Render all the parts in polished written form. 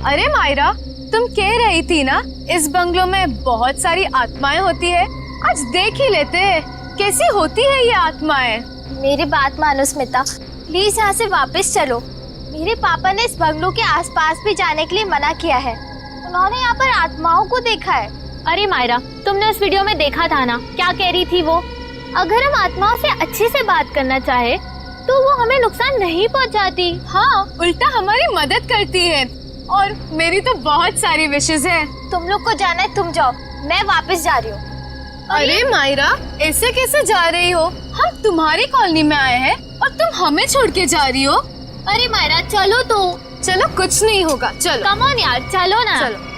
अरे मायरा, तुम कह रही थी ना इस बंगलो में बहुत सारी आत्माएं होती है। आज देख ही लेते हैं कैसी होती है ये आत्माएं। मेरी बात मानो स्मिता, प्लीज यहाँ से वापस चलो। मेरे पापा ने इस बंगलो के आसपास भी जाने के लिए मना किया है। उन्होंने यहाँ पर आत्माओं को देखा है। अरे मायरा, तुमने उस वीडियो में देखा था ना, क्या कह रही थी वो? अगर हम आत्माओं से अच्छे से बात करना चाहे तो वो हमें नुकसान नहीं पहुंचाती। हाँ, उल्टा हमारी मदद करती है। और मेरी तो बहुत सारी विशेष है। तुम लोग को जाना है, तुम जाओ, मैं वापस जा रही हूँ। अरे मायरा, ऐसे कैसे जा रही हो? हम तुम्हारी कॉलोनी में आए हैं और तुम हमें छोड़ के जा रही हो। अरे मायरा चलो तो। चलो, कुछ नहीं होगा, चलो। कम ऑन यार, चलो ना। चलो।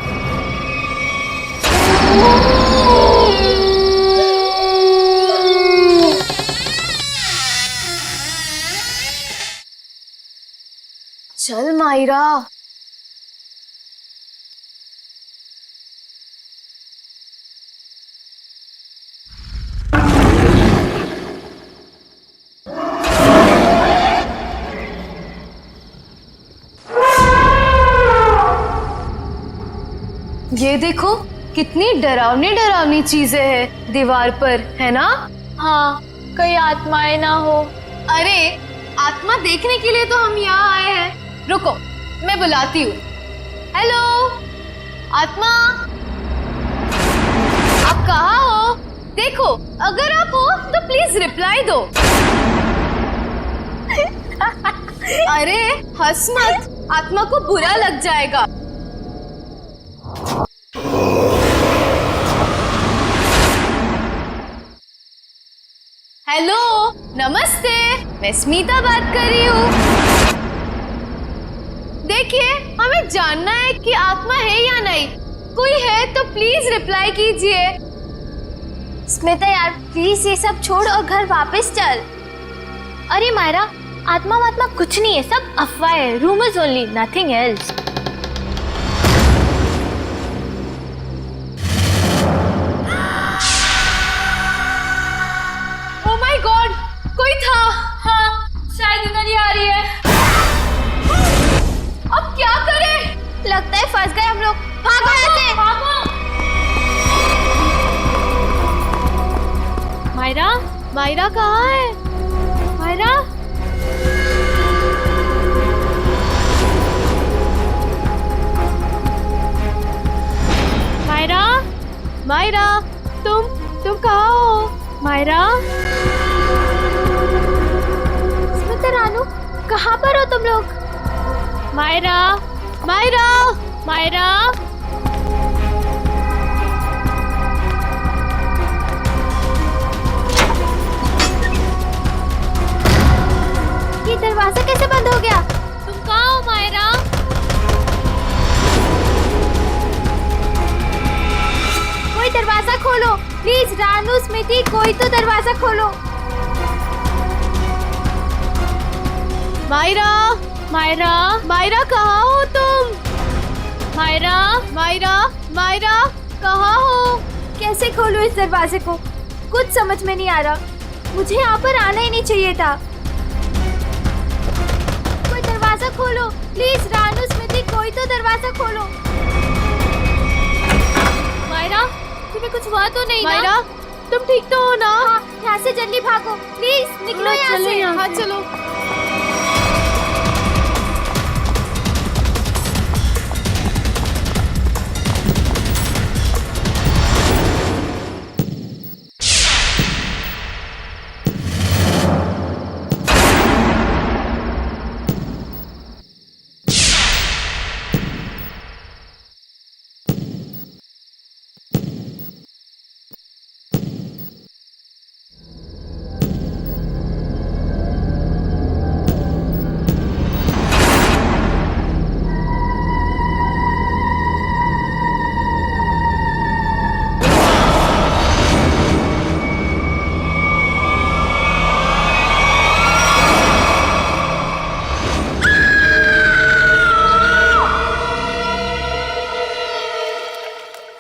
चल मायरा। ये देखो, कितनी डरावनी डरावनी चीजें हैं दीवार पर, है ना? हाँ, कहीं आत्माएं ना हो। अरे, आत्मा देखने के लिए तो हम यहाँ आए हैं। रुको, मैं बुलाती हूँ। हेलो आत्मा, आप कहाँ हो? देखो, अगर आप हो तो प्लीज रिप्लाई दो। अरे हंस मत, आत्मा को बुरा लग जाएगा। हेलो, नमस्ते, मैं स्मिता बात कर रही हूँ। देखिए, हमें जानना है कि आत्मा है या नहीं। कोई है तो प्लीज रिप्लाई कीजिए। स्मिता यार, प्लीज ये सब छोड़ और घर वापस चल। अरे मायरा, आत्मा वात्मा कुछ नहीं है, सब अफवाह है, rumours only, nothing else. Oh my God, कोई था। हाँ, शायद इधर ही आ रही है। अब क्या करें? लगता है फंस गए हम लोग। भागो यहाँ से। मायरा, मायरा कहाँ है? मायरा, मायरा, मायरा, तुम कहाँ हो? मायरा, स्मिता रानू, कहाँ पर हो तुम लोग? मायरा, मायरा, मायरा, ये दरवाजा कैसे बंद हो गया? तुम कहाँ हो मायरा? कोई दरवाजा खोलो प्लीज। रानू, स्मिति, कोई तो दरवाजा खोलो। मायरा, मायरा, मायरा कहाँ हो तुम? मायरा, मायरा, मायरा कहाँ हो? कैसे खोलूं इस दरवाजे को? कुछ समझ में नहीं आ रहा। मुझे यहाँ पर आना ही नहीं चाहिए था। कोई दरवाजा खोलो प्लीज। रानू, स्मिति, कोई तो दरवाजा खोलो। मायरा, तुम्हें कुछ हुआ तो नहीं मायरा, ना? तुम ठीक तो हो ना? हाँ, यहाँ से जल्दी भागो प्लीज। निकलो यहाँ से। हाँ चलो।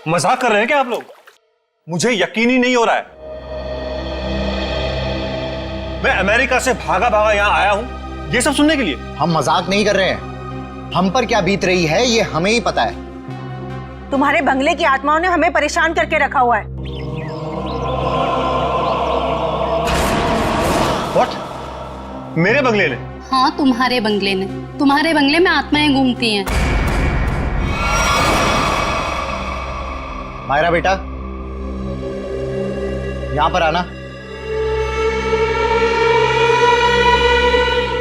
मजाक कर रहे हैं क्या आप लोग? मुझे यकीन ही नहीं हो रहा है। मैं अमेरिका से भागा भागा यहां आया हूं ये सब सुनने के लिए। हम मजाक नहीं कर रहे हैं। हम पर क्या बीत रही है ये हमें ही पता है। तुम्हारे बंगले की आत्माओं ने हमें परेशान करके रखा हुआ है। What? मेरे बंगले ने? हाँ, तुम्हारे बंगले ने। तुम्हारे बंगले में आत्माएं घूमती हैं। मायरा बेटा, यहां पर आना।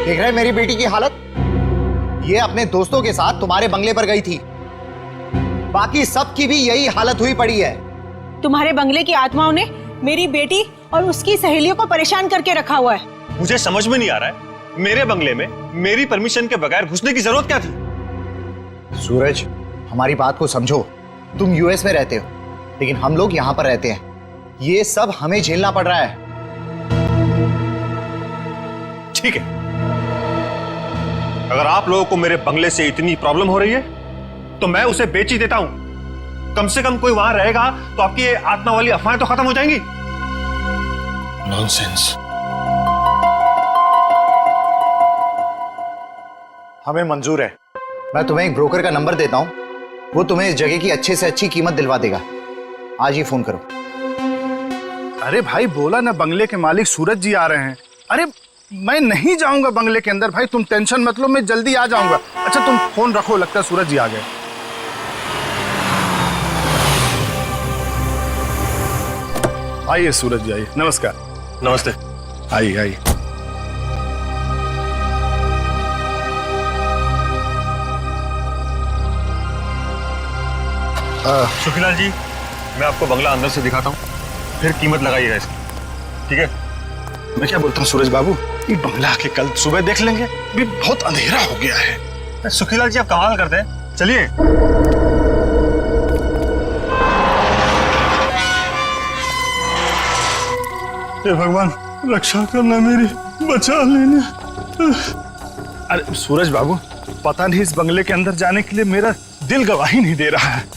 देख रहे हैं मेरी बेटी की हालत? ये अपने दोस्तों के साथ तुम्हारे बंगले पर गई थी, बाकी सबकी भी यही हालत हुई पड़ी है। तुम्हारे बंगले की आत्माओं ने मेरी बेटी और उसकी सहेलियों को परेशान करके रखा हुआ है। मुझे समझ में नहीं आ रहा है, मेरे बंगले में मेरी परमिशन के बगैर घुसने की जरूरत क्या थी? सूरज, हमारी बात को समझो। तुम यूएस में रहते हो, लेकिन हम लोग यहां पर रहते हैं। ये सब हमें झेलना पड़ रहा है। ठीक है, अगर आप लोगों को मेरे बंगले से इतनी प्रॉब्लम हो रही है तो मैं उसे बेच ही देता हूं। कम से कम कोई वहां रहेगा तो आपकी ये आत्मा वाली अफवाहें तो खत्म हो जाएंगी। नॉनसेंस। हमें मंजूर है। मैं तुम्हें एक ब्रोकर का नंबर देता हूं, वो तुम्हें इस जगह की अच्छे से अच्छी कीमत दिलवा देगा। आज ही फोन करो। अरे भाई, बोला ना बंगले के मालिक सूरज जी आ रहे हैं। अरे मैं नहीं जाऊंगा बंगले के अंदर भाई, तुम टेंशन मत लो, मैं जल्दी आ जाऊंगा। अच्छा तुम फोन रखो, लगता है सूरज जी आ गए। आइए सूरज जी, आइए। नमस्कार। नमस्ते। आइए आइए। सुखीलाल जी, मैं आपको बंगला अंदर से दिखाता हूँ, फिर कीमत लगाइएगा इसकी, ठीक है? मैं क्या बोलता हूँ सूरज बाबू, ये बंगला आके कल सुबह देख लेंगे, अभी बहुत अंधेरा हो गया है। सुखीलाल जी, आप कमाल करते हैं, चलिए। हे भगवान, रक्षा करना मेरी, बचा लेना। अरे सूरज बाबू, पता नहीं इस बंगले के अंदर जाने के लिए मेरा दिल गवाही नहीं दे रहा है।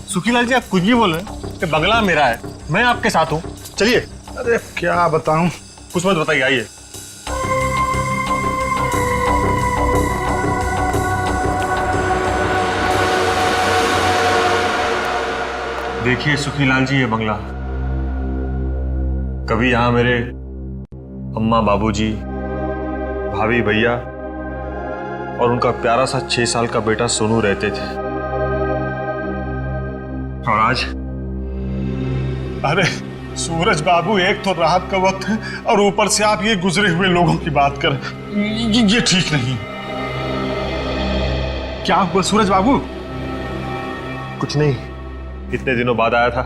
सुखीलाल जी, आप कुछ भी बोल रहे हैं कि बंगला मेरा है, मैं आपके साथ हूँ, चलिए। अरे क्या बताऊं, कुछ मत बताइए, आइए। देखिए सुखीलाल जी, ये बंगला, कभी यहां मेरे अम्मा, बाबूजी, भाभी, भैया और उनका प्यारा सा 6 साल का बेटा सोनू रहते थे। और आज? अरे सूरज बाबू, एक तो रात का वक्त है और ऊपर से आप ये गुजरे हुए लोगों की बात कर, ये ठीक नहीं। क्या हुआ सूरज बाबू? कुछ नहीं, इतने दिनों बाद आया था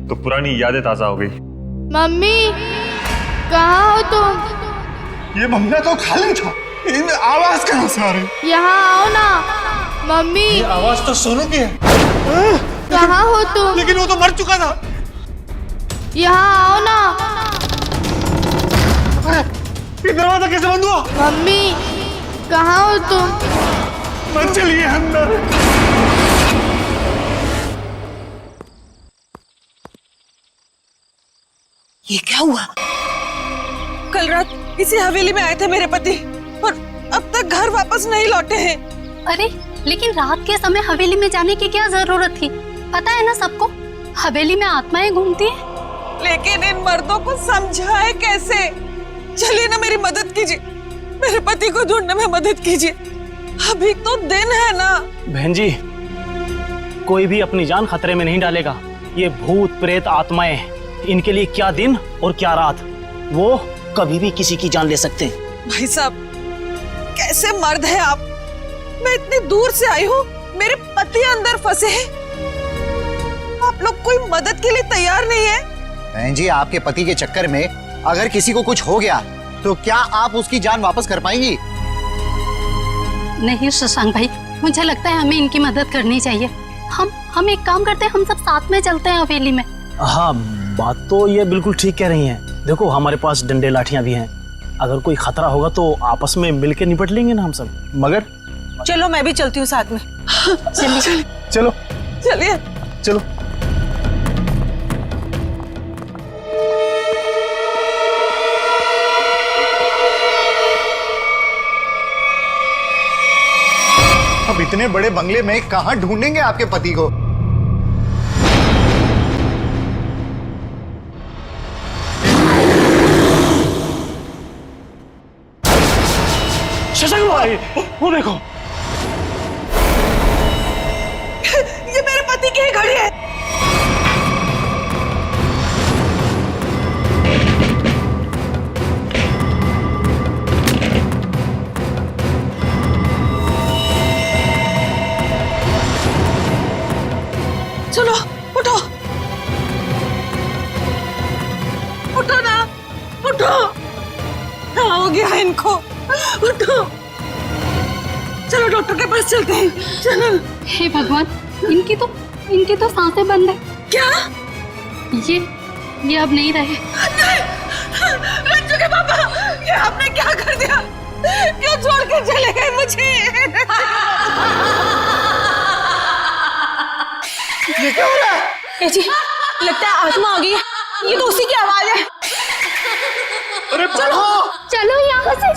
तो पुरानी यादें ताजा हो गई। मम्मी, कहाँ हो तुम? ये बंगला तो खाली था, इनमें आवाज कहाँ से आ रही? यहाँ आओ ना। मम्मी, ये आवाज तो सोनू की है। कहाँ हो तुम? लेकिन वो तो मर चुका था। यहाँ आओ ना। ये दरवाजा कैसे बंद हुआ? मम्मी, कहाँ हो तुम? मत चलिए अंदर। ये क्या हुआ? कल रात इसी हवेली में आए थे मेरे पति और अब तक घर वापस नहीं लौटे हैं। अरे लेकिन रात के समय हवेली में जाने की क्या जरूरत थी? पता है ना सबको, हवेली में आत्माएं घूमती हैं। लेकिन इन मर्दों को समझाए कैसे? चलिए ना, मेरी मदद कीजिए, मेरे पति को ढूंढने में मदद कीजिए। अभी तो दिन है ना। बहन जी, कोई भी अपनी जान खतरे में नहीं डालेगा। ये भूत प्रेत आत्माएं, इनके लिए क्या दिन और क्या रात, वो कभी भी किसी की जान ले सकते हैं। भाई साहब, कैसे मर्द है आप? मैं इतनी दूर से आई हूँ, मेरे पति अंदर फंसे हैं, आप लोग कोई मदद के लिए तैयार नहीं है? बहन जी, आपके पति के चक्कर में अगर किसी को कुछ हो गया तो क्या आप उसकी जान वापस कर पाएंगी? नहीं शशांक भाई, मुझे लगता है हमें इनकी मदद करनी चाहिए। हम एक काम करते हैं, हम सब साथ में चलते हैं हवेली में। हाँ, बात तो ये बिल्कुल ठीक कह रही हैं। देखो, हमारे पास डंडे लाठियां भी हैं, अगर कोई खतरा होगा तो आपस में मिलकर निपट लेंगे ना हम सब। मगर चलो, मैं भी चलती हूँ साथ में। चलिए चलो चलिए चलो। अब इतने बड़े बंगले में कहां ढूंढेंगे आपके पति को? शशांक भाई, वो देखो। ये मेरे पति की ही घड़ी है। चलो उठो, उठो ना, उठो। क्या हो गया इनको? उठो, चलो डॉक्टर के पास चलते हैं। चलो। हे भगवान, इनकी तो सांसें बंद है। क्या? ये अब नहीं रहे। रंजू के पापा, ये आपने क्या कर दिया? क्यों छोड़ के चले गए मुझे? ये क्या हो रहा है? ए जी, लगता है आत्मा आ गई है। ये तो उसी की आवाज है। अरे चलो चलो यहाँ से।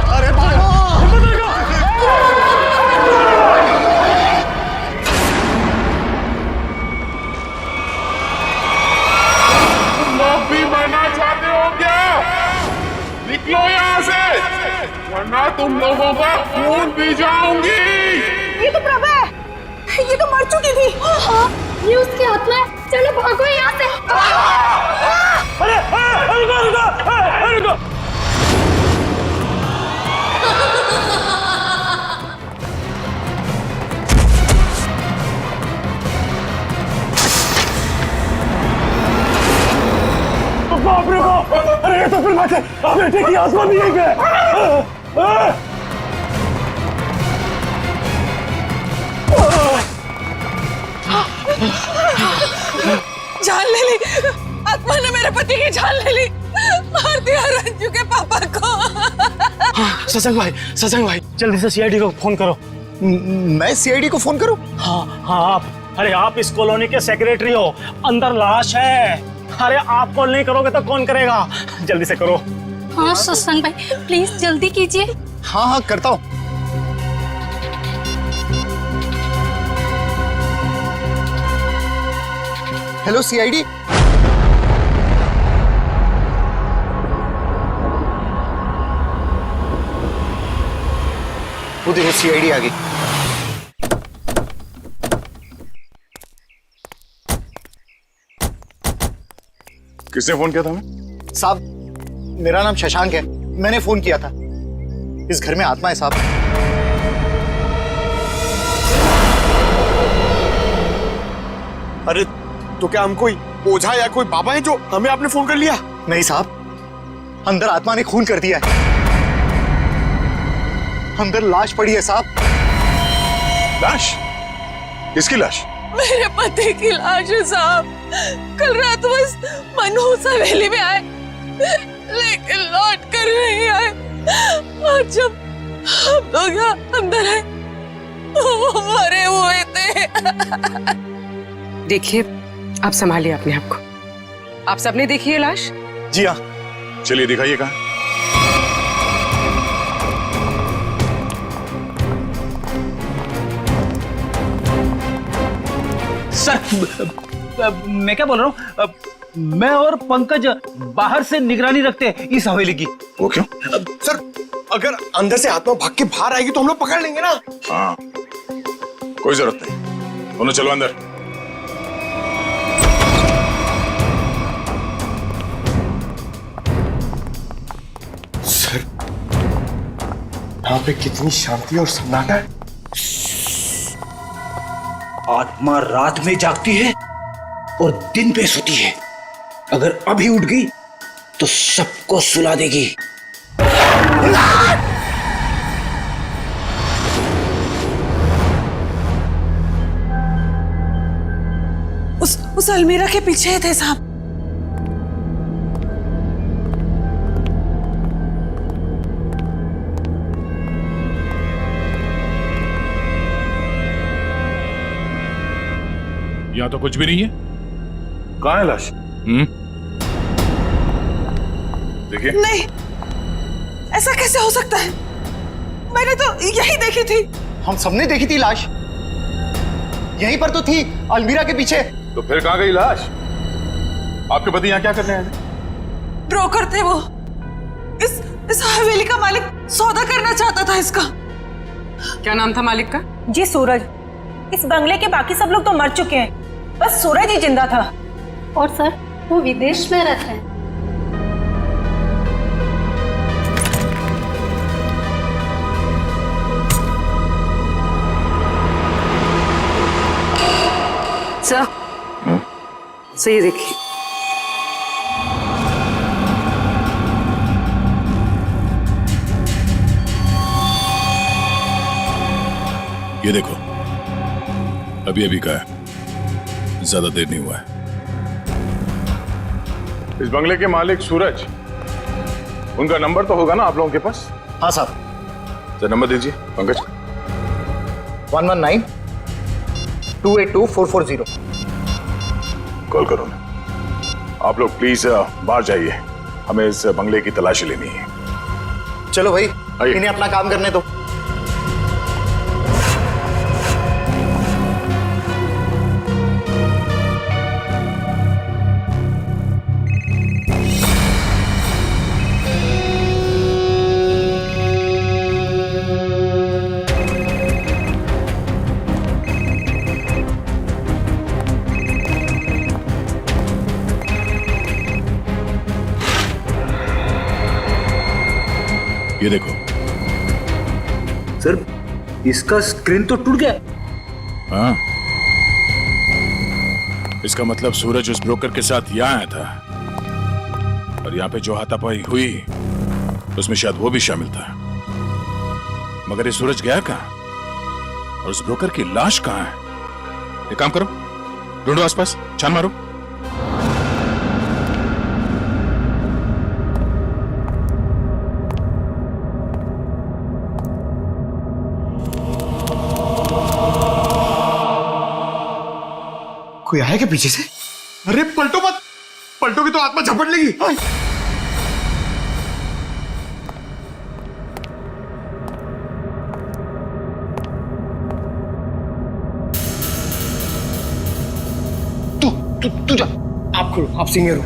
अरे भागो! माफी मांगना चाहते हो क्या? निकलो यहाँ से, वरना तुम लोगों का खून पी जाऊंगी। ये तो प्रभा है, ये तो मर चुकी थी। हाँ, ये उसकी आत्मा है। चलो भागो यहाँ से। अरे रुको। बाप रे बाप! अरे ये तो फिर बात है, बेटे की आत्मा भी है क्या? जान ले ली, आत्मा ने मेरे पति की जान ले ली। मार दिया रंजू के पापा को। शशांक भाई, जल्दी से सीआईडी को फोन करो। मैं सीआईडी को फोन करूं? हाँ आप। अरे आप इस कॉलोनी के सेक्रेटरी हो, अंदर लाश है। अरे आप कॉल नहीं करोगे तो कौन करेगा? जल्दी से करो। हाँ शशांक भाई, प्लीज जल्दी कीजिए। हाँ करता हूं। Hello CID. वो देखो सीआईडी आ गई। किसने फोन किया था हमें? साहब, मेरा नाम शशांक है। मैंने फोन किया था। इस घर में आत्मा है साहब। अरे तो क्या हम कोई ओझा या कोई बाबा है जो हमें आपने फोन कर लिया? नहीं साहब, अंदर आत्मा ने खून कर दिया है। अंदर लाश पड़ी है साहब। लाश? किसकी लाश? मेरे पति की लाश है साहब। कल रात बस मनहूस हवेली में आए, लेकिन लौट कर नहीं आए। और जब हम लोग यहाँ अंदर आए, वो मरे हुए थे। देखिए, आप संभालिए अपने आप को। आप सबने देखी है लाश? जी हाँ। चलिए दिखाइए कहाँ। सर, मैं क्या बोल रहा हूँ? मैं और पंकज बाहर से निगरानी रखते हैं इस हवेली की। वो क्यों? सर, अगर अंदर से आत्मा भाग के बाहर आएगी तो हम लोग पकड़ लेंगे ना। हाँ, कोई जरूरत नहीं। दोनों चलो अंदर। सर, यहाँ पे कितनी शांति और सन्नाटा है। आत्मा रात में जागती है और दिन पे सोती है। अगर अभी उठ गई तो सबको सुला देगी। उस अलमीरा के पीछे थे साहब। यहाँ तो कुछ भी नहीं है। कहाँ है लाश? देखिए। नहीं, ऐसा कैसे हो सकता है? मैंने तो यही देखी थी। हम सबने देखी थी लाश, यहीं पर तो थी, अलमीरा के पीछे। तो फिर कहाँ गई लाश? आपके पति यहाँ क्या करने आए थे? ब्रोकर थे वो। इस हवेली का मालिक सौदा करना चाहता था इसका। क्या नाम था मालिक का? जी सूरज। इस बंगले के बाकी सब लोग तो मर चुके हैं, बस सूरज ही जिंदा था। और सर वो विदेश में रहते हैं। सर ये देखिए। ये देखो, अभी अभी का है, ज्यादा देर नहीं हुआ है। इस बंगले के मालिक सूरज, उनका नंबर तो होगा ना आप लोगों के पास? हाँ साहब। सर नंबर दीजिए पंकज। 119-282-440। कॉल करो ना। आप लोग प्लीज बाहर जाइए, हमें इस बंगले की तलाशी लेनी है। चलो भाई, आइए। इन्हें अपना काम करने दो। ये देखो। सर इसका स्क्रीन तो टूट गया। हाँ, इसका मतलब सूरज उस ब्रोकर के साथ यहाँ आया था और यहाँ पे जो हाथापाई हुई उसमें शायद वो भी शामिल था। मगर ये सूरज गया कहाँ और उस ब्रोकर की लाश कहाँ है? एक काम करो, ढूंढो आसपास, छान मारो। कोई आया क्या पीछे से? अरे पलटो मत, पलटोगी तो आत्मा झपट लेगी। तू जा, आप खोलो, आप सीनियर हो।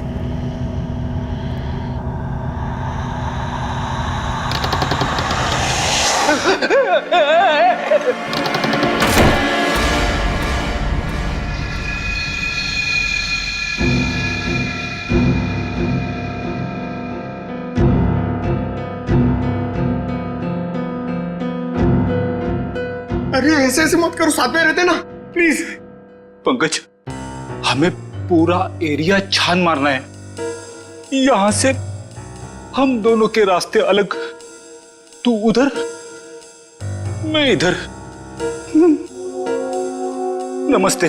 अरे ऐसे मत करो, साथ में रहते ना प्लीज। पंकज, हमें पूरा एरिया छान मारना है। यहां से हम दोनों के रास्ते अलग, तू उधर मैं इधर। नमस्ते।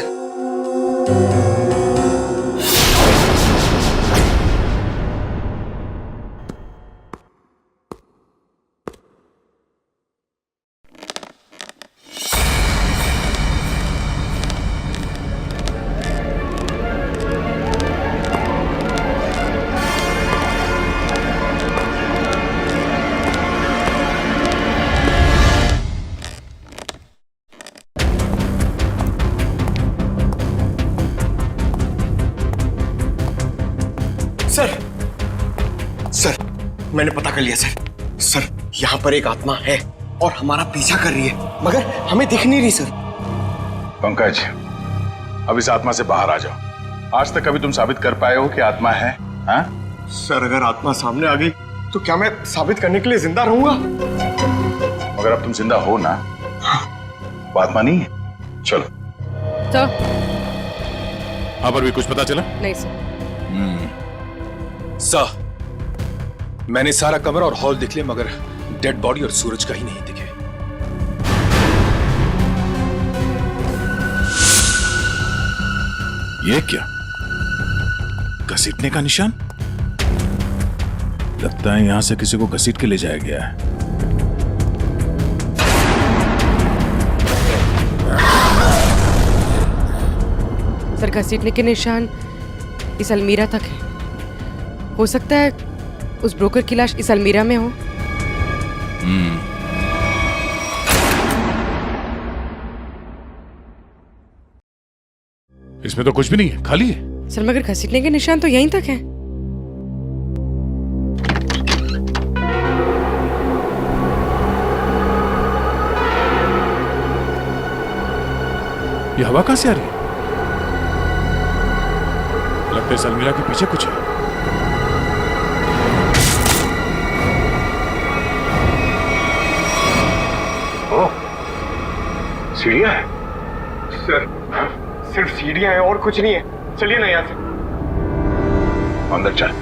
सर, मैंने पता कर लिया सर। सर, यहाँ पर एक आत्मा है और हमारा पीछा कर रही है, मगर हमें दिख नहीं रही सर। पंकज, अब इस आत्मा से बाहर आ जाओ। आज तक कभी तुम साबित कर पाए हो कि आत्मा है? हाँ? सर, अगर आत्मा सामने आ गई तो क्या मैं साबित करने के लिए जिंदा रहूंगा? मगर अब तुम जिंदा हो ना, वो आत्मा नहीं है। चलो। तो हाँ, पर भी कुछ पता चला? नहीं सर। सर, मैंने सारा कमरा और हॉल देख लिया, मगर डेड बॉडी और सूरज का ही नहीं दिखे। ये क्या? घसीटने का निशान? लगता है यहां से किसी को घसीट के ले जाया गया है। सर, घसीटने के निशान इस अलमीरा तक है। हो सकता है उस ब्रोकर की लाश इस अलमीरा में हो। इसमें तो कुछ भी नहीं है, खाली है। सर मगर घसीटने के निशान तो यहीं तक हैं। ये हवा कहां से आ रही है? लगता है इस अलमीरा के पीछे कुछ है। सीढ़ियां है सर, सिर्फ सीढ़ियां हैं और कुछ नहीं है। चलिए ना यहाँ से। अंदर चल।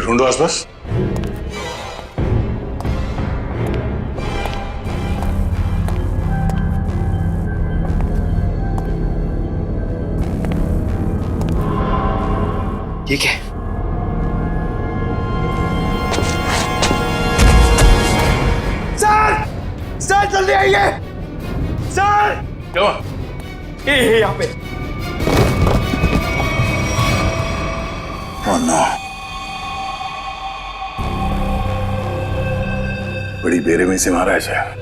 ढूंढो आसपास। ठीक है। सर, सर जल्दी आइए। सर क्या? ये यहाँ पे। Oh no. बड़ी बेरहमी से मारा है सर।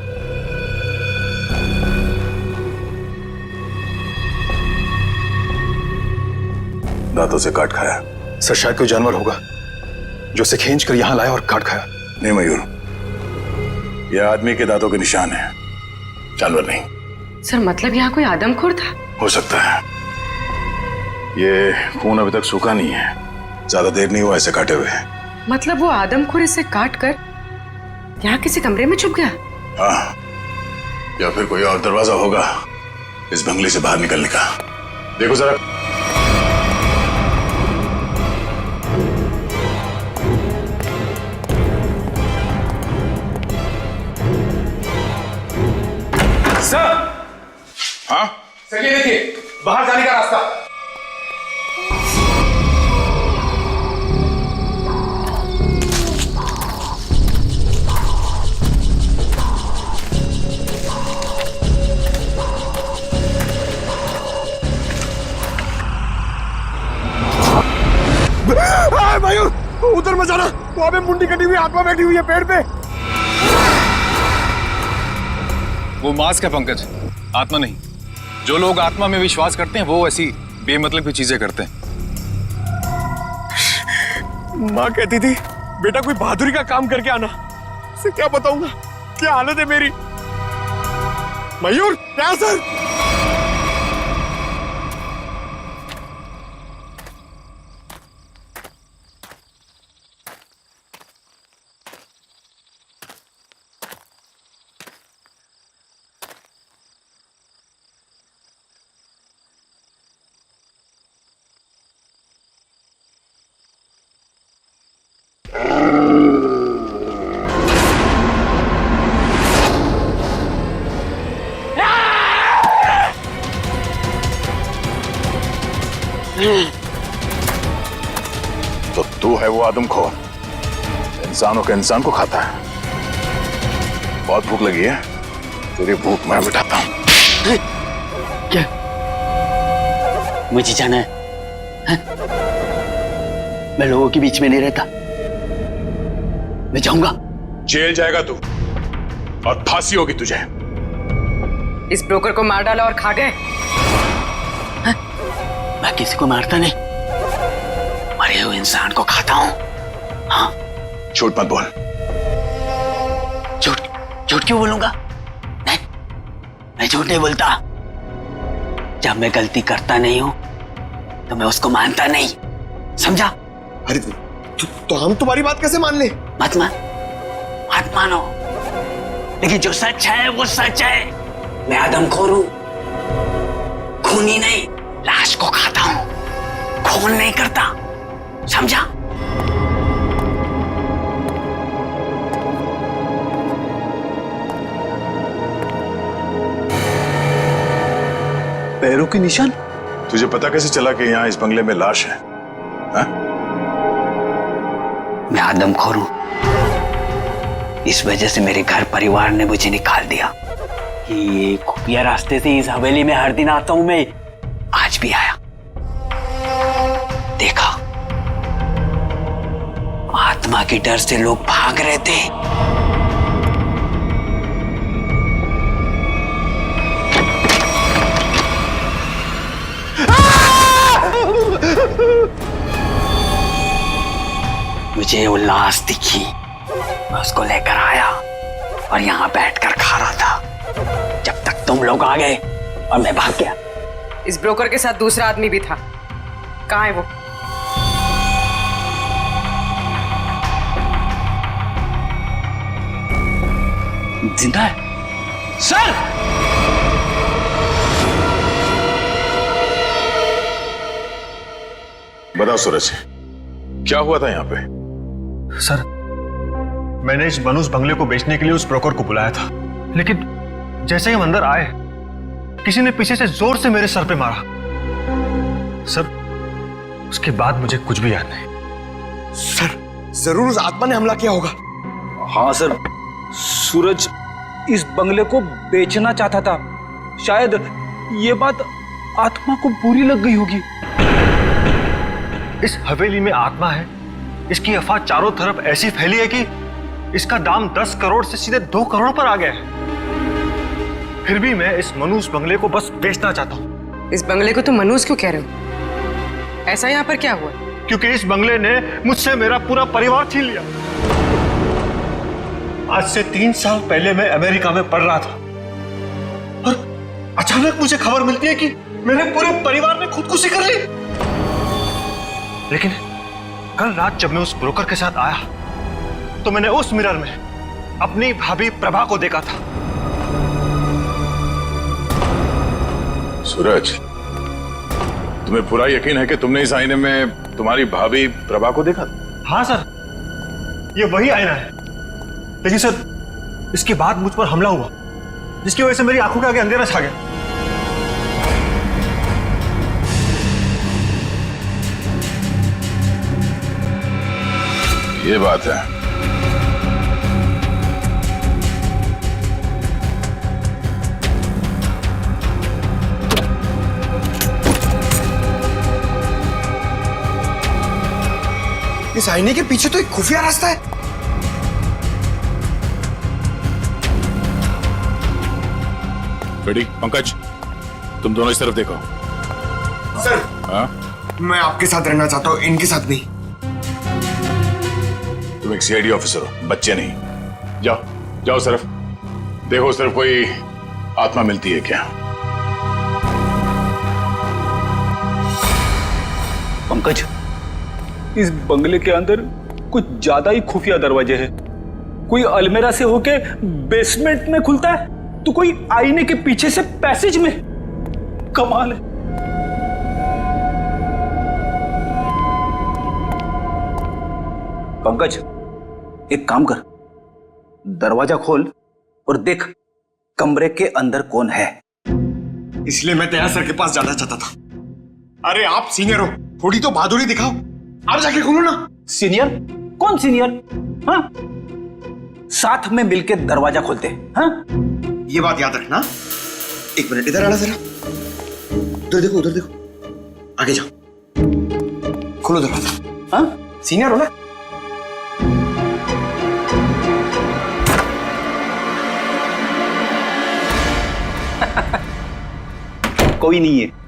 दांतों से काट खाया। सर शायद कोई जानवर होगा जो उसे खींच कर यहां लाया और काट खाया। नहीं मयूर, यह आदमी के दांतों के निशान है, जानवर नहीं। सर मतलब यहाँ कोई आदमखोर था? हो सकता है। ये खून अभी तक सूखा नहीं है, ज्यादा देर नहीं हुआ ऐसे काटे हुए। मतलब वो आदमखोर इसे काट कर यहाँ किसी कमरे में छुप गया? हाँ, या फिर कोई और दरवाजा होगा इस बंगले से बाहर निकलने का। देखो जरा। सर, हाँ सर ये देखिए बाहर जाने का रास्ता। मयूर, उधर मत जाना, वहां पे मुंडी कटी हुई आत्मा बैठी हुई है पेड़ पे। वो मास्क है पंकज, आत्मा नहीं। जो लोग आत्मा में विश्वास करते हैं वो ऐसी बेमतलब की चीजें करते हैं। माँ कहती थी बेटा कोई बहादुरी का काम करके आना। उसे क्या बताऊंगा क्या हालत है मेरी। मयूर क्या सर? तो तू है वो आदमखोर, इंसानों के इंसान को खाता है। बहुत भूख लगी है, तेरी भूख मैं मिटाता हूं। क्या मुझे जाना है? मैं लोगों के बीच में नहीं रहता, मैं जाऊंगा। जेल जाएगा तू और फांसी होगी तुझे। इस ब्रोकर को मार डाला और खा गए। मैं किसी को मारता नहीं, मरे हुए इंसान को खाता हूं। हाँ, झूठ मत बोल। झूठ क्यों बोलूंगा? नहीं, मैं झूठ नहीं बोलता। जब मैं गलती करता नहीं हूं तो मैं उसको मानता नहीं, समझा? अरे तो हम तुम्हारी बात कैसे मान ले? मत मानो, लेकिन जो सच है वो सच है। मैं आदमखोर हूं, खूनी नहीं, लाश को खाता हूं, खून नहीं करता, समझा? पैरों के निशान? तुझे पता कैसे चला कि यहाँ इस बंगले में लाश है? हा? मैं आदमखोर हूं, इस वजह से मेरे घर परिवार ने मुझे निकाल दिया। ये खुफिया रास्ते से इस हवेली में हर दिन आता हूं मैं, आज भी आया। के डर से लोग भाग रहे थे। मुझे वो लाश दिखी, मैं उसको लेकर आया और यहाँ बैठकर खा रहा था जब तक तुम लोग आ गए और मैं भाग गया। इस ब्रोकर के साथ दूसरा आदमी भी था, कहाँ है वो? जिंदा है सर। बताओ सूरज, क्या हुआ था यहाँ पे? सर, मैंने इस मनुष बंगले को बेचने के लिए उस ब्रोकर को बुलाया था, लेकिन जैसे ही हम अंदर आए किसी ने पीछे से जोर से मेरे सर पे मारा। सर, उसके बाद मुझे कुछ भी याद नहीं। सर, जरूर उस आत्मा ने हमला किया होगा। हाँ सर, सूरज इस बंगले को बेचना चाहता था। शायद ये बात आत्मा को बुरी लग गई होगी। इस हवेली में आत्मा है, इसकी अफवाह चारों तरफ ऐसी फैली है कि इसका दाम 10 करोड़ से सीधे 2 करोड़ पर आ गया है। फिर भी मैं इस मनूस बंगले को बस बेचना चाहता हूँ। इस बंगले को तुम मनूस क्यों कह रहे हो? ऐसा यहाँ पर क्या हुआ? क्योंकि इस बंगले ने मुझसे मेरा पूरा परिवार छीन लिया। आज से 3 साल पहले मैं अमेरिका में पढ़ रहा था और अचानक मुझे खबर मिलती है कि मेरे पूरे परिवार ने खुदकुशी कर ली। लेकिन कल रात जब मैं उस ब्रोकर के साथ आया तो मैंने उस मिरर में अपनी भाभी प्रभा को देखा था। सूरज, तुम्हें पूरा यकीन है कि तुमने इस आईने में तुम्हारी भाभी प्रभा को देखा? हाँ सर, ये वही आईना है। लेकिन सर, इसके बाद मुझ पर हमला हुआ जिसकी वजह से मेरी आंखों के आगे अंधेरा छा गया। ये बात है। इस आईने के पीछे तो एक खुफिया रास्ता है। रेडी? पंकज, तुम दोनों इस तरफ देखो। सर, हाँ? मैं आपके साथ रहना चाहता हूँ, इनके साथ नहीं। तुम एक सीआईडी ऑफिसर हो, बच्चे नहीं। जाओ जाओ, सिर्फ देखो सिर्फ कोई आत्मा मिलती है क्या। पंकज, इस बंगले के अंदर कुछ ज्यादा ही खुफिया दरवाजे हैं। कोई अलमेरा से होके बेसमेंट में खुलता है तो कोई आईने के पीछे से पैसेज में। कमाल है। पंकज, एक काम कर, दरवाजा खोल और देख कमरे के अंदर कौन है। इसलिए मैं दया सर के पास जाना चाहता था। अरे आप सीनियर हो, थोड़ी तो बहादुरी दिखाओ, आप जाके खोलो ना। सीनियर? कौन सीनियर? हाँ, साथ में मिलके दरवाजा खोलते। हाँ, ये बात याद रखना। एक मिनट इधर आना जरा, उधर देखो, उधर देखो, आगे जाओ, खोलो दरवाजा। हाँ, सीनियर हो ना। कोई नहीं है।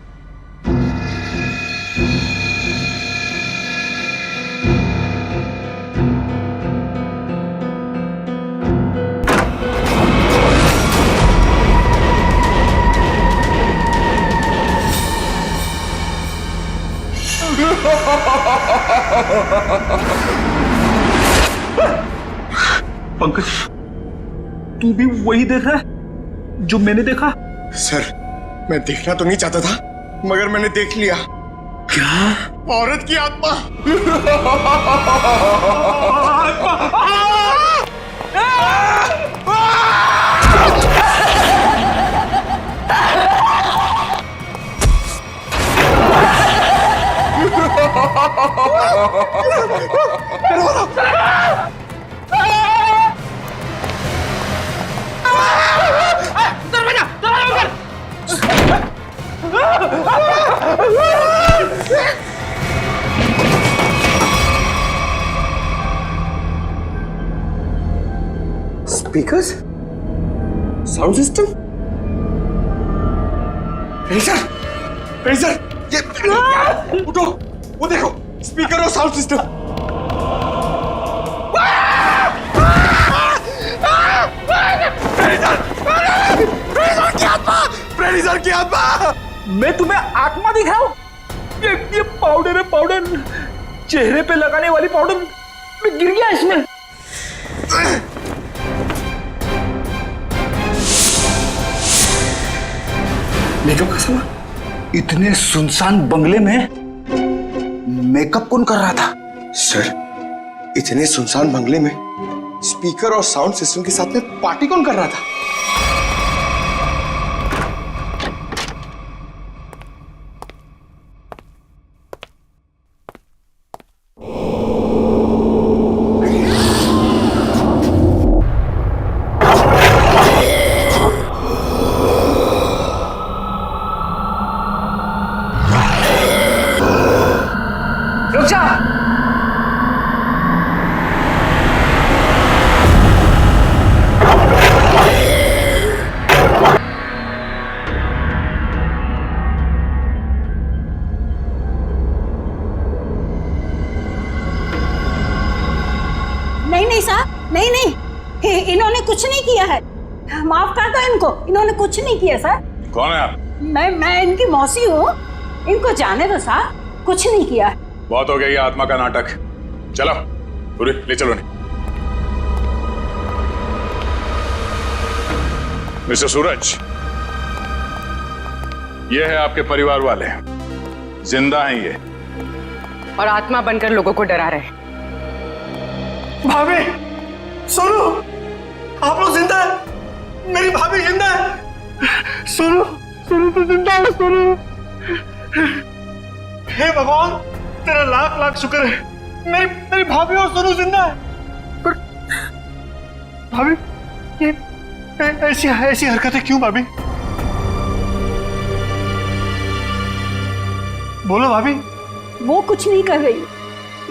पंकज, तू भी वही देख रहा है जो मैंने देखा? सर, मैं देखना तो नहीं चाहता था, मगर मैंने देख लिया। क्या? औरत की आत्मा। Speakers, sound system, freezer, freezer, ये उठो, वो देखो स्पीकर और साउंड सिस्टम। फ्रेडीजर की आत्मा! मैं तुम्हें आत्मा दिख रहा हूँ? ये पाउडर है, पाउडर, चेहरे पे लगाने वाली पाउडर। मैं गिर गया इसमें। मेकअप का सामान? इतने सुनसान बंगले में मेकअप कौन कर रहा था? सर, इतने सुनसान बंगले में स्पीकर और साउंड सिस्टम के साथ में पार्टी कौन कर रहा था? रुक जा! नहीं साहब, नहीं, इन्होंने कुछ नहीं किया है। माफ कर दो इनको, इन्होंने कुछ नहीं किया सर। कौन है आप? मैं इनकी मौसी हूँ, इनको जाने दो साहब, कुछ नहीं किया है। बहुत हो गया ये आत्मा का नाटक। चलो पूरी ले चलो। नहीं मिस्टर सूरज, ये है आपके परिवार वाले, जिंदा हैं ये, और आत्मा बनकर लोगों को डरा रहे। भाभी, सुनो, आप लोग जिंदा है, मेरी भाभी जिंदा है। सुनो, सुनो तो जिंदा है, सुनो। हे भगवान, तेरा लाख लाख शुक्र है, मेरी भाभी और सुनो जिंदा है। पर भाभी, ये ऐसी हरकतें क्यों भाभी? बोलो भाभी। वो कुछ नहीं कर रही,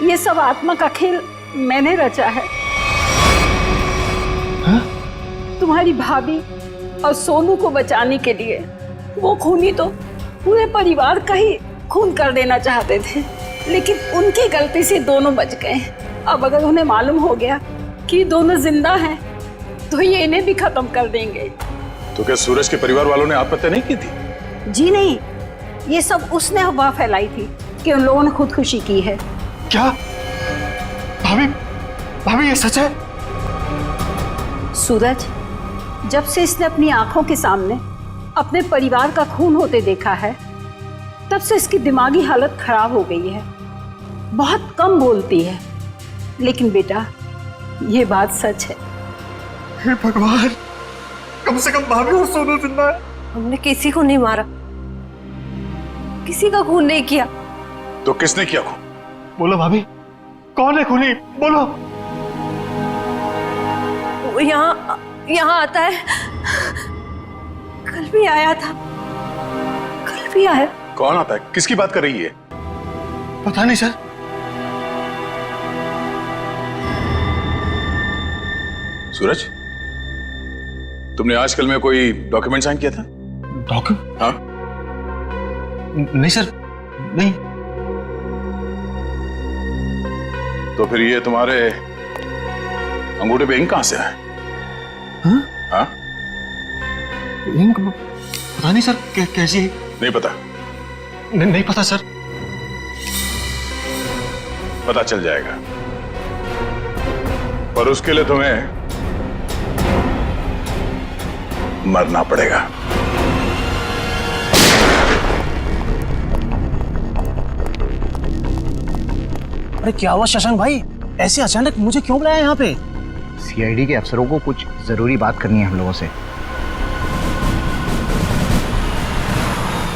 ये सब आत्मा का खेल मैंने रचा है। हा? तुम्हारी भाभी और सोनू को बचाने के लिए वो खूनी तो पूरे परिवार का ही खून कर देना चाहते थे, लेकिन उनकी गलती से दोनों बच गए। अब अगर उन्हें मालूम हो गया कि दोनों जिंदा हैं, तो ये इन्हें भी खत्म कर देंगे। तो क्या सूरज के परिवार वालों ने आत्महत्या नहीं की थी? जी नहीं, ये सब उसने अफवाह फैलाई थी कि उन लोगों ने खुदकुशी की है। क्या भाभी ये सच है? सूरज, जब से इसने अपनी आंखों के सामने अपने परिवार का खून होते देखा है, तब से इसकी दिमागी हालत खराब हो गई है, बहुत कम बोलती है। लेकिन बेटा, ये बात सच है। हे भगवान, कम से कम भाभी और सोनू जिंदा है। हमने किसी को नहीं मारा, किसी का खून नहीं किया। तो किसने किया खून? बोलो भाभी, कौन है खूनी? बोलो। वो यहाँ आता है, कल भी आया था, कल भी आया। कौन आता है? किसकी बात कर रही है? पता नहीं सर। सूरज, तुमने आजकल में कोई डॉक्यूमेंट साइन किया था? डॉक्यूमेंट? हाँ। नहीं सर, नहीं। तो फिर ये तुम्हारे अंगूठे पे इंक कहां से है? हाँ? इंक पता नहीं सर, कैसी है? नहीं पता? नहीं पता सर। पता चल जाएगा, पर उसके लिए तुम्हें मरना पड़ेगा। अरे क्या हुआ शशांक भाई, ऐसे अचानक मुझे क्यों बुलाया यहाँ पे? सीआईडी के अफसरों को कुछ जरूरी बात करनी है हम लोगों से।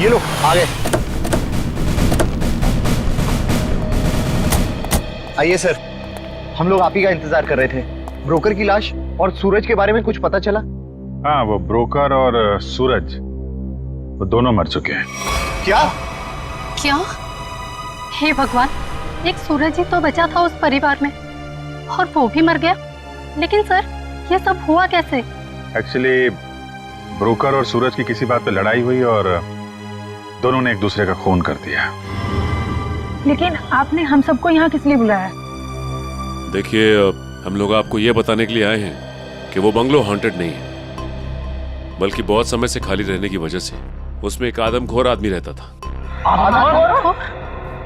ये लो आ गए। आइए सर, हम लोग आप ही का इंतजार कर रहे थे। ब्रोकर की लाश और सूरज के बारे में कुछ पता चला? हाँ, वो ब्रोकर और सूरज वो दोनों मर चुके हैं। क्या? हे भगवान, एक सूरज ही तो बचा था उस परिवार में, और वो भी मर गया। लेकिन सर, ये सब हुआ कैसे? एक्चुअली ब्रोकर और सूरज की किसी बात पे लड़ाई हुई और दोनों ने एक दूसरे का खून कर दिया। लेकिन आपने हम सबको यहाँ किस लिए बुलाया? देखिए, हम लोग आपको ये बताने के लिए आए हैं कि वो बंगलो हॉन्टेड नहीं है, बल्कि बहुत समय से खाली रहने की वजह से उसमें एक आदमखोर आदमी रहता था।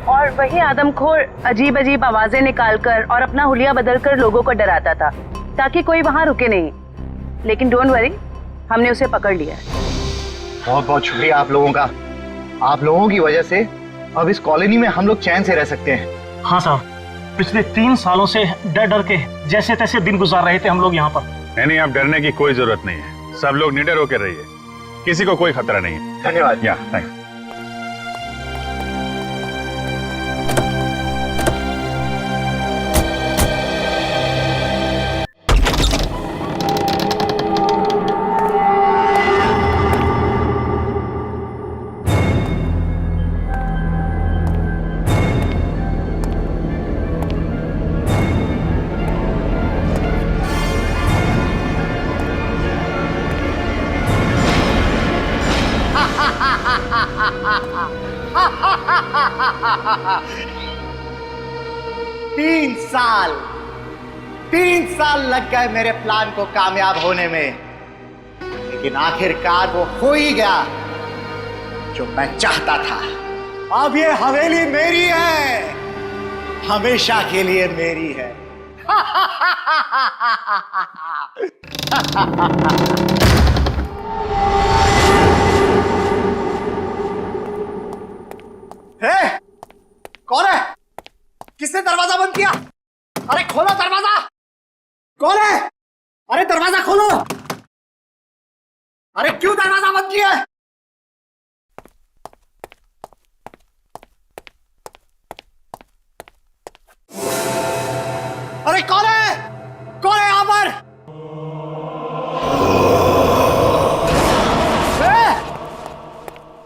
और वही आदमखोर अजीब अजीब आवाजें निकालकर और अपना हुलिया बदलकर लोगों को डराता था ताकि कोई वहां रुके नहीं। लेकिन डोंट वरी, हमने उसे पकड़ लिया है। बहुत बहुत शुक्रिया आप लोगों का। आप लोगों की वजह से अब इस कॉलोनी में हम लोग चैन से रह सकते हैं। हाँ साहब, पिछले 3 सालों से डर डर के जैसे तैसे दिन गुजार रहे थे हम लोग यहाँ पर। नहीं, आप डरने की कोई जरूरत नहीं है। सब लोग निडर होकर रहिए, किसी को कोई खतरा नहीं है। धन्यवाद। या थैंक्स। तीन साल लग गए मेरे प्लान को कामयाब होने में, लेकिन आखिरकार वो हो ही गया जो मैं चाहता था। अब ये हवेली मेरी है, हमेशा के लिए मेरी है। कौन है? किसने दरवाजा बंद किया? अरे खोलो दरवाजा! कौन है? अरे दरवाजा खोलो! अरे क्यों दरवाजा बंद किया है? अरे कौन है? कौन है यहां पर?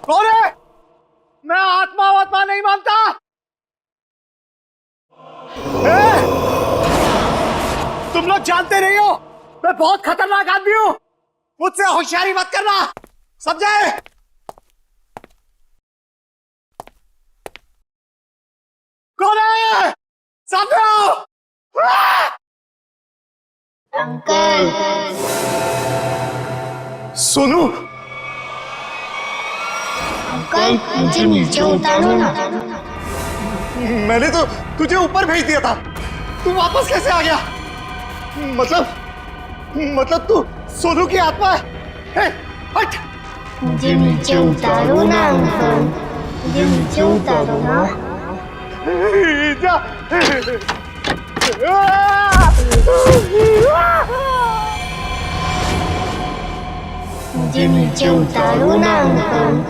कौन है? मैं आत्मा नहीं मानता। तुम लोग जानते नहीं हो मैं बहुत खतरनाक आदमी हूं, मुझसे होशियारी मत करना, समझे? कौन है? सामने आओ। अंकल। सोनू, अंकल मुझे नीचे उतारो ना। मैंने तो तुझे ऊपर भेज दिया था, तू वापस कैसे आ गया? मतलब तू सोनू की आत्मा है? हट! मुझे नीचे उतारो ना अंकल, मुझे नीचे उतारो ना। जा। मुझे नीचे उतारो ना अंकल।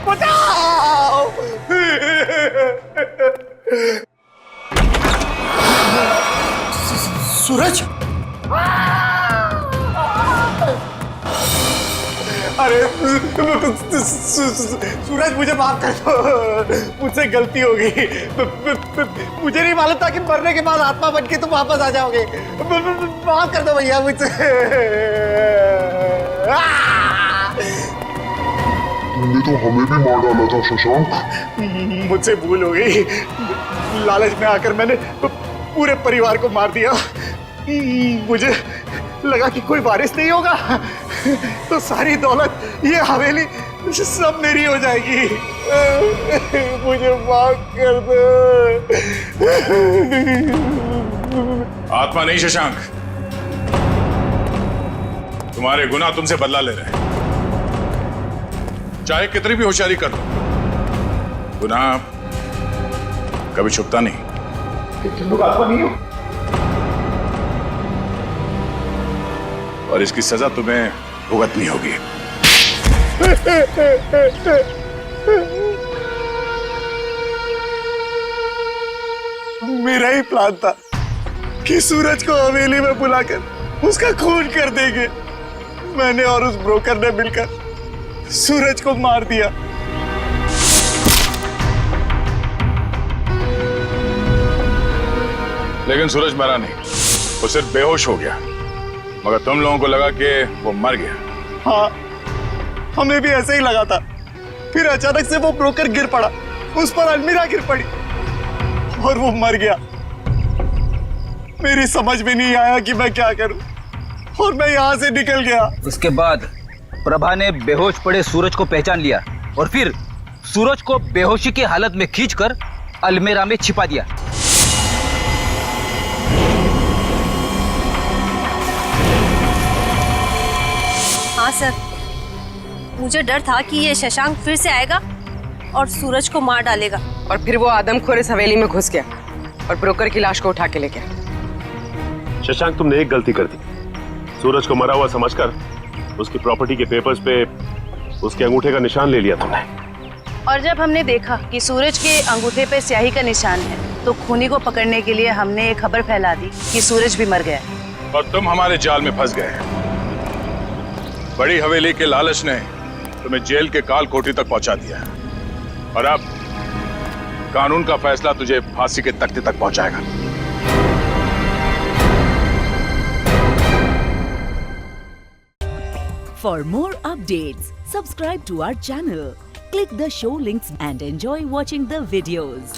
बचाओ! सूरज! अरे सूरज, मुझे माफ कर दो, मुझसे गलती हो गई। मुझे नहीं मालूम था कि मरने के बाद आत्मा बन के तुम वापस आ जाओगे। माफ कर दो भैया मुझसे। तुमने तो हमें भी मार डाला था शशांक। मुझसे भूल हो गई, लालच में आकर मैंने पूरे परिवार को मार दिया। मुझे लगा कि कोई वारिस नहीं होगा तो सारी दौलत, ये हवेली सब मेरी हो जाएगी। मुझे माफ कर दो। आत्मा नहीं शशांक, तुम्हारे गुनाह तुमसे बदला ले रहे हैं। चाहे कितनी भी होशियारी कर लो, गुनाह कभी छुपता नहीं। तुम लोग आत्मा नहीं हो? और इसकी सजा तुम्हें भुगतनी होगी। मेरा ही प्लान था कि सूरज को हवेली में बुलाकर उसका खून कर देंगे। मैंने और उस ब्रोकर ने मिलकर सूरज को मार दिया। लेकिन सूरज मरा नहीं, वो सिर्फ बेहोश हो गया, मगर तुम लोगों को लगा कि वो मर गया। हाँ, हमें भी ऐसे ही लगा था। फिर अचानक से वो ब्रोकर गिर पड़ा, उस पर अलमीरा गिर पड़ी और वो मर गया। मेरी समझ में नहीं आया कि मैं क्या करूं और मैं यहां से निकल गया। उसके बाद प्रभा ने बेहोश पड़े सूरज को पहचान लिया और फिर सूरज को बेहोशी की हालत में खींचकर अलमीरा में छिपा दिया। हाँ सर, मुझे डर था कि ये शशांक फिर से आएगा और सूरज को मार डालेगा। और फिर वो आदमखोर इस हवेली में घुस गया और ब्रोकर की लाश को उठा के ले गया। शशांक, तुमने एक गलती कर दी। सूरज को मरा हुआ समझकर उसकी प्रॉपर्टी के पेपर्स पे उसके अंगूठे का निशान ले लिया तुमने। और जब हमने देखा कि सूरज के अंगूठे पे स्याही का निशान है, तो खूनी को पकड़ने के लिए हमने एक खबर फैला दी कि सूरज भी मर गया है। और तुम हमारे जाल में फंस गए। बड़ी हवेली के लालच ने तुम्हें जेल के काल कोठरी तक पहुंचा दिया और अब कानून का फैसला तुझे फांसी के तख्ते तक पहुंचाएगा। For more updates, subscribe to our channel, click the show links and enjoy watching the videos.